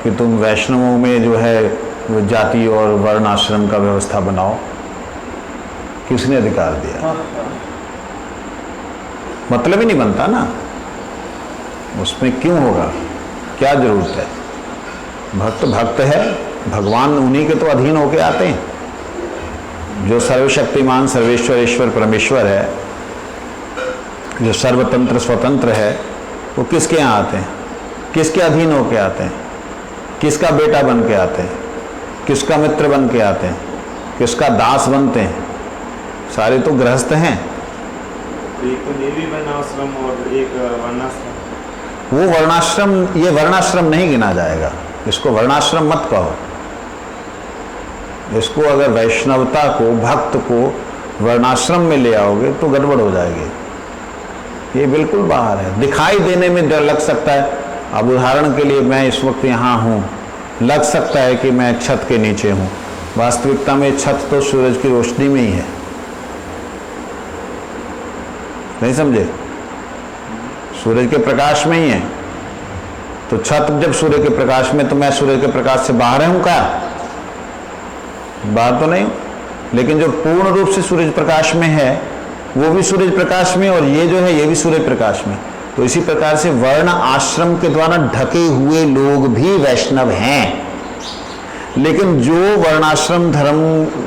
कि तुम वैष्णवों में जो है जाति और वर्ण आश्रम का व्यवस्था बनाओ? किसने अधिकार दिया? मतलब ही नहीं बनता ना, उसमें क्यों होगा, क्या जरूरत है? भक्त भक्त है, भगवान उन्हीं के तो अधीन होके आते हैं। जो सर्वशक्तिमान सर्वेश्वर ईश्वर परमेश्वर है, जो सर्वतंत्र स्वतंत्र है, वो किसके यहाँ आते हैं? किसके अधीन होके आते हैं? किसका बेटा बन के आते हैं? किसका मित्र बन के आते हैं? किसका दास बनते हैं? सारे तो गृहस्थ हैं। तो एक तो देवी वर्णाश्रम और एक वर्णाश्रम। वो वर्णाश्रम, ये वर्णाश्रम नहीं गिना जाएगा, इसको वर्णाश्रम मत कहो। इसको अगर वैष्णवता को, भक्त को वर्णाश्रम में ले आओगे तो गड़बड़ हो जाएगी। ये बिल्कुल बाहर है। दिखाई देने में डर लग सकता है। अब उदाहरण के लिए मैं इस वक्त यहाँ हूँ, लग सकता है कि मैं छत के नीचे हूँ, वास्तविकता में छत तो सूरज की रोशनी में ही है। नहीं समझे? सूरज के प्रकाश में ही है। तो छत जब सूर्य के प्रकाश में, तो मैं सूर्य के प्रकाश से बाहर हूं क्या? बाहर तो नहीं हूं। लेकिन जो पूर्ण रूप से सूरज प्रकाश में है वो भी सूरज प्रकाश में, और ये जो है ये भी सूर्य प्रकाश में। तो इसी प्रकार से वर्ण आश्रम के द्वारा ढके हुए लोग भी वैष्णव हैं। लेकिन जो वर्णाश्रम धर्म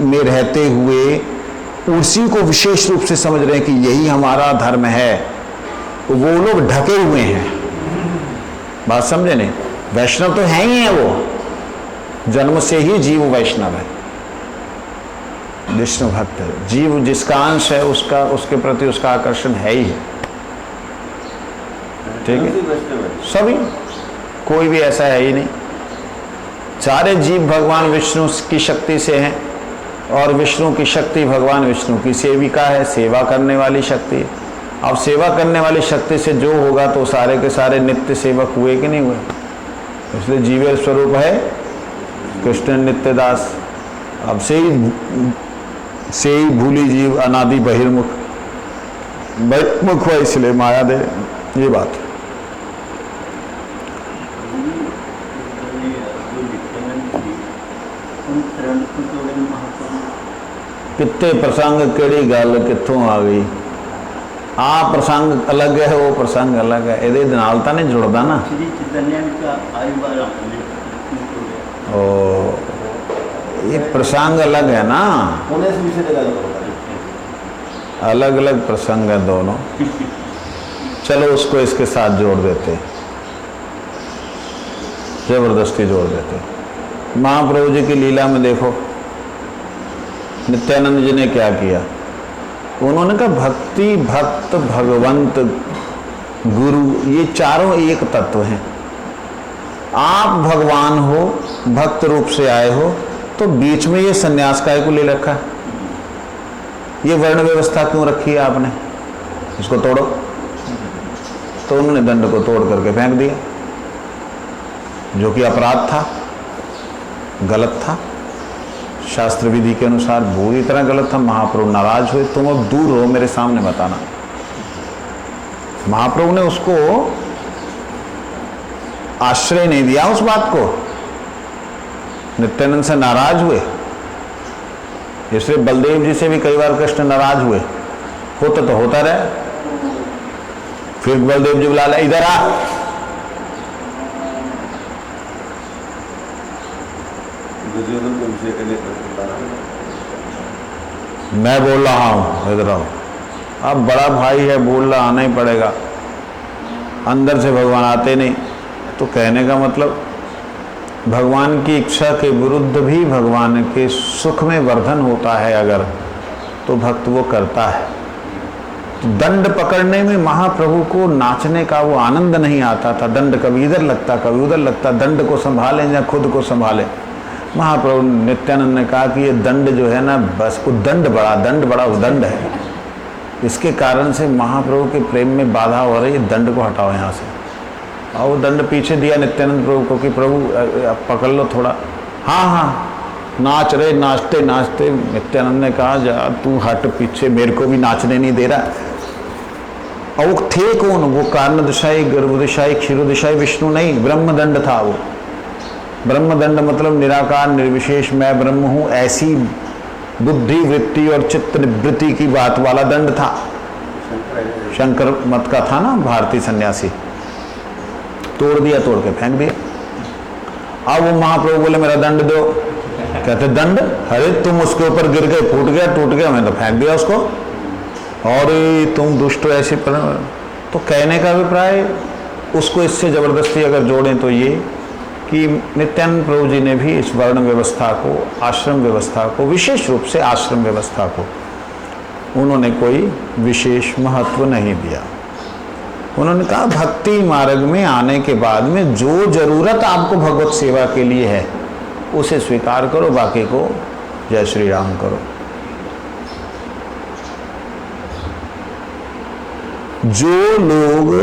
में रहते हुए उसी को विशेष रूप से समझ रहे हैं कि यही हमारा धर्म है, वो लोग ढके हुए हैं। बात समझे नहीं? वैष्णव तो है ही है, वो जन्म से ही जीव वैष्णव है, विष्णु भक्त है। जीव जिसका अंश है उसका, उसके प्रति उसका आकर्षण है ही है। ठीक है, सभी, कोई भी ऐसा है ही नहीं। सारे जीव भगवान विष्णु की शक्ति से हैं, और विष्णु की शक्ति भगवान विष्णु की सेविका है, सेवा करने वाली शक्ति है। अब सेवा करने वाली शक्ति से जो होगा तो सारे के सारे नित्य सेवक हुए कि नहीं हुए? इसलिए जीवेर स्वरूप है कृष्ण नित्य दास। अब से ही भूली जीव अनादि बहिर्मुख, बहिर्मुख हुआ इसलिए माया दे, ये बात। कितने प्रसंग केड़ी गल कित्थों आ गई? आ प्रसंग अलग है, वो प्रसंग अलग है, ये नाल तां नहीं जुड़दा ना। ओ, ये प्रसंग अलग है ना, अलग अलग प्रसंग है दोनों। चलो उसको इसके साथ जोड़ देते, जबरदस्ती जोड़ देते। महाप्रभु जी की लीला में देखो नित्यानंद जी ने क्या किया। उन्होंने कहा भक्ति, भक्त, भगवंत, गुरु, ये चारों एक तत्व हैं। आप भगवान हो, भक्त रूप से आए हो, तो बीच में ये सन्यास काय को ले रखा है? ये वर्ण व्यवस्था क्यों रखी है आपने? इसको तोड़ो। तो उन्होंने दंड को तोड़ करके फेंक दिया, जो कि अपराध था, गलत था, शास्त्र विधि के अनुसार बुरी तरह गलत था। महाप्रभु नाराज हुए, तुम अब दूर हो, मेरे सामने बताना। महाप्रभु ने उसको आश्रय नहीं दिया उस बात को, नित्यानंद से नाराज हुए। इसलिए बलदेव जी से भी कई बार कृष्ण नाराज हुए, होता तो होता रहे। फिर बलदेव जी बुला ले, इधर आ। मैं बोल रहा हूं, इधर आओ। अब बड़ा भाई है, बोल रहा, आना ही पड़ेगा। अंदर से भगवान आते नहीं, तो कहने का मतलब भगवान की इच्छा के विरुद्ध भी भगवान के सुख में वर्धन होता है अगर, तो भक्त वो करता है। तो दंड पकड़ने में महाप्रभु को नाचने का वो आनंद नहीं आता था। दंड कभी इधर लगता, कभी उधर लगता, दंड को संभालें या खुद को संभालें। महाप्रभु नित्यानंद ने कहा कि ये दंड जो है ना, बस उदंड बड़ा उदंड है। इसके कारण से महाप्रभु के प्रेम में बाधा हो रही है, दंड को हटाओ यहाँ से। और वो दंड पीछे दिया नित्यानंद प्रभु को कि प्रभु पकड़ लो थोड़ा। हाँ, नाच रहे, नाचते नाचते नित्यानंद ने कहा जा तू हट पीछे, मेरे को भी नाचने नहीं दे रहा। और वो थे कौन? वो कारण दिशाई, गर्भ दिशाई, क्षीरो दिशाई विष्णु नहीं, ब्रह्मदंड था वो। ब्रह्मदंड मतलब निराकार निर्विशेष मैं ब्रह्म हूं, ऐसी बुद्धि वृत्ति और चित्त वृत्ति की बात वाला दंड था। शंकर मत का था ना, भारतीय सन्यासी। तोड़ दिया, तोड़ के फेंक दिया। अब वो महाप्रभु बोले मेरा दंड दो, कहते दंड, अरे तुम उसके ऊपर गिर गए, फूट गया, टूट गया, मैं तो फेंक दिया उसको, और तुम दुष्ट ऐसे पर। तो कहने का अभिप्राय उसको इससे जबरदस्ती अगर जोड़ें तो ये कि नित्यानंद प्रभु जी ने भी इस वर्ण व्यवस्था को, आश्रम व्यवस्था को, विशेष रूप से आश्रम व्यवस्था को उन्होंने कोई विशेष महत्व नहीं दिया। उन्होंने कहा भक्ति मार्ग में आने के बाद में जो जरूरत आपको भगवत सेवा के लिए है उसे स्वीकार करो, बाकी को जय श्री राम करो। जो लोग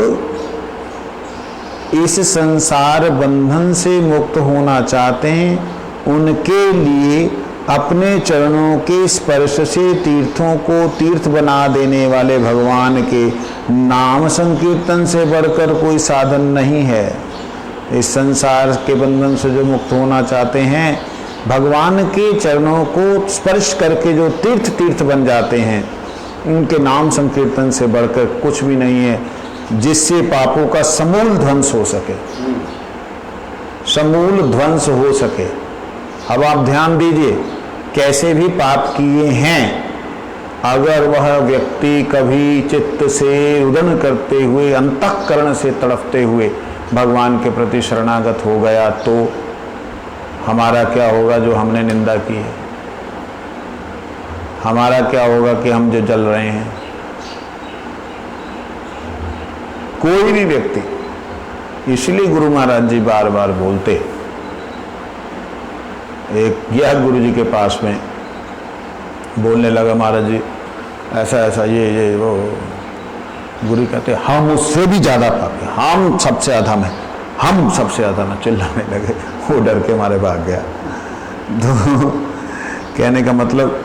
इस संसार बंधन से मुक्त होना चाहते हैं उनके लिए अपने चरणों के स्पर्श से तीर्थों को तीर्थ बना देने वाले भगवान के नाम संकीर्तन से बढ़कर कोई साधन नहीं है। इस संसार के बंधन से जो मुक्त होना चाहते हैं, भगवान के चरणों को स्पर्श करके जो तीर्थ बन जाते हैं, उनके नाम संकीर्तन से बढ़कर कुछ भी नहीं है, जिससे पापों का समूल ध्वंस हो सके, समूल ध्वंस हो सके। अब आप ध्यान दीजिए, कैसे भी पाप किए हैं, अगर वह व्यक्ति कभी चित्त से रुदन करते हुए, अंतःकरण से तड़पते हुए भगवान के प्रति शरणागत हो गया, तो हमारा क्या होगा जो हमने निंदा की है? हमारा क्या होगा कि हम जो जल रहे हैं? कोई भी व्यक्ति, इसलिए गुरु महाराज जी बार बार बोलते, एक गया गुरु जी के पास में, बोलने लगा महाराज जी ऐसा ऐसा ये वो। गुरु कहते हम उससे भी ज्यादा पापी, हम सबसे अधम है, हम सबसे अधम है, चिल्लाने लगे। वो डर के मारे भाग गया। तो कहने का मतलब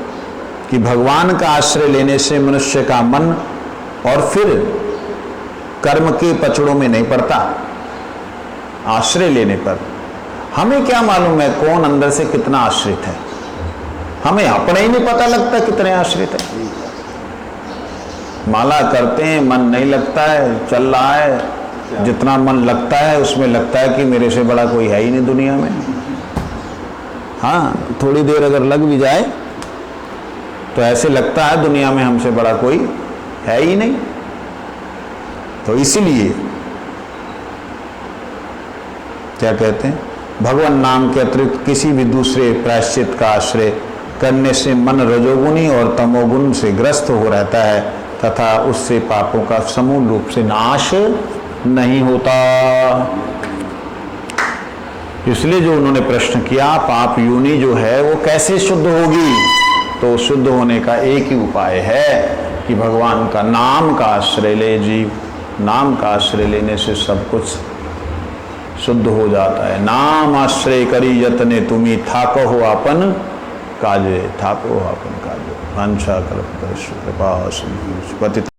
कि भगवान का आश्रय लेने से मनुष्य का मन और फिर कर्म के पचड़ों में नहीं पड़ता। आश्रय लेने पर हमें क्या मालूम है कौन अंदर से कितना आश्रित है, हमें अपने ही नहीं पता लगता कितने आश्रित है। माला करते हैं, मन नहीं लगता है, चल रहा है, जितना मन लगता है उसमें लगता है कि मेरे से बड़ा कोई है ही नहीं दुनिया में। हाँ, थोड़ी देर अगर लग भी जाए तो ऐसे लगता है दुनिया में हमसे बड़ा कोई है ही नहीं। तो इसीलिए क्या कहते हैं, भगवान नाम के अतिरिक्त किसी भी दूसरे प्रायश्चित का आश्रय करने से मन रजोगुणी और तमोगुण से ग्रस्त हो रहता है तथा उससे पापों का समूल रूप से नाश नहीं होता। इसलिए जो उन्होंने प्रश्न किया, पाप योनि जो है वो कैसे शुद्ध होगी, तो शुद्ध होने का एक ही उपाय है कि भगवान का नाम का आश्रय ले। जीव नाम का आश्रय लेने से सब कुछ शुद्ध हो जाता है। नाम आश्रय करी यतने तुम्ही थाको हो अपन काजे, थाको हो अपन काजे। वांछा कल्पतरुश्च कृपा सिंधु पतित